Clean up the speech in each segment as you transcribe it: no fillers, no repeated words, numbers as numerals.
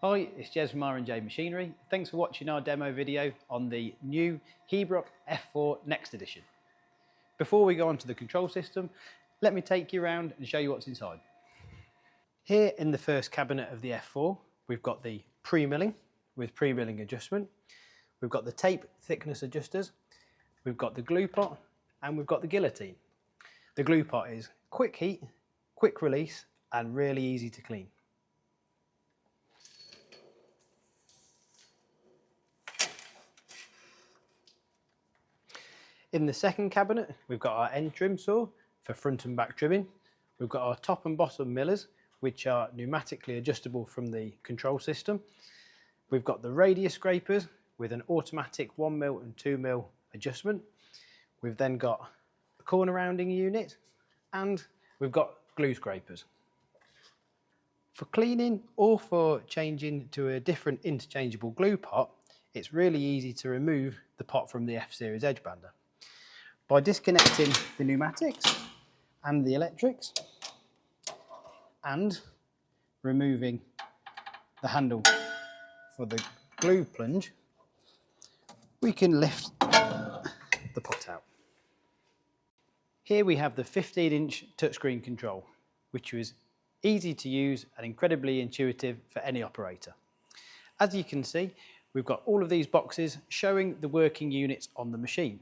Hi, it's Jez from R&J Machinery. Thanks for watching our demo video on the new Hebrock F4 Next edition. Before we go on to the control system, let me take you around and show you what's inside. Here in the first cabinet of the F4, we've got the pre-milling with pre-milling adjustment. We've got the tape thickness adjusters. We've got the glue pot and we've got the guillotine. The glue pot is quick heat, quick release and really easy to clean. In the second cabinet, we've got our end trim saw for front and back trimming. We've got our top and bottom millers, which are pneumatically adjustable from the control system. We've got the radius scrapers with an automatic 1mm and 2mm adjustment. We've then got a corner rounding unit and we've got glue scrapers. For cleaning or for changing to a different interchangeable glue pot, it's really easy to remove the pot from the F-Series Edgebander. By disconnecting the pneumatics and the electrics and removing the handle for the glue plunge, we can lift the pot out. Here we have the 15-inch touchscreen control, which is easy to use and incredibly intuitive for any operator. As you can see, we've got all of these boxes showing the working units on the machine.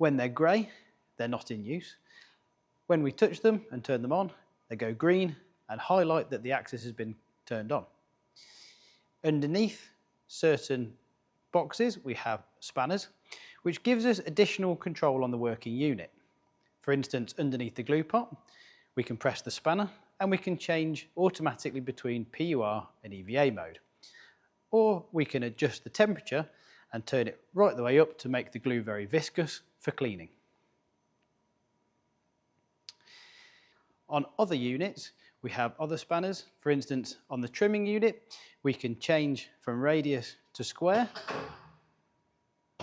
When they're grey, they're not in use. When we touch them and turn them on, they go green and highlight that the axis has been turned on. Underneath certain boxes, we have spanners, which gives us additional control on the working unit. For instance, underneath the glue pot, we can press the spanner and we can change automatically between PUR and EVA mode. Or we can adjust the temperature and turn it right the way up to make the glue very viscous for cleaning. On other units, we have other spanners. For instance, on the trimming unit, we can change from radius to square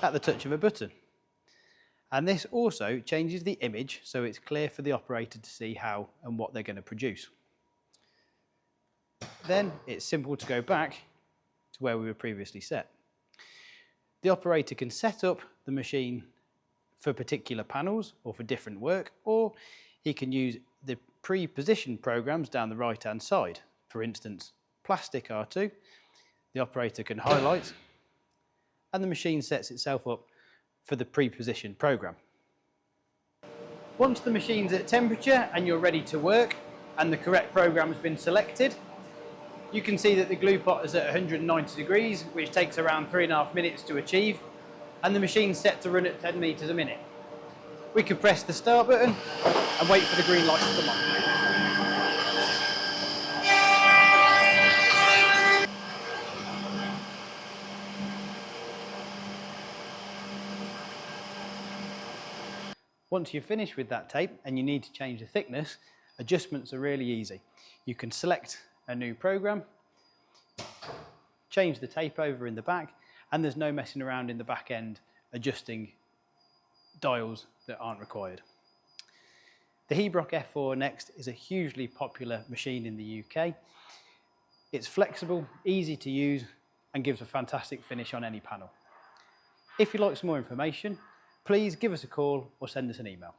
at the touch of a button. And this also changes the image so it's clear for the operator to see how and what they're going to produce. Then it's simple to go back to where we were previously set. The operator can set up the machine for particular panels or for different work, or he can use the pre-positioned programs down the right-hand side. For instance, plastic R2, the operator can highlight, and the machine sets itself up for the pre-positioned program. Once the machine's at temperature and you're ready to work, and the correct program has been selected, you can see that the glue pot is at 190 degrees, which takes around 3.5 minutes to achieve, and the machine's set to run at 10 meters a minute. We can press the start button and wait for the green light to come on. Once you've finished with that tape and you need to change the thickness, adjustments are really easy. You can select a new program, change the tape over in the back, and there's no messing around in the back end adjusting dials that aren't required. The Hebrock F4 Next is a hugely popular machine in the UK. It's flexible, easy to use, and gives a fantastic finish on any panel. If you'd like some more information, please give us a call or send us an email.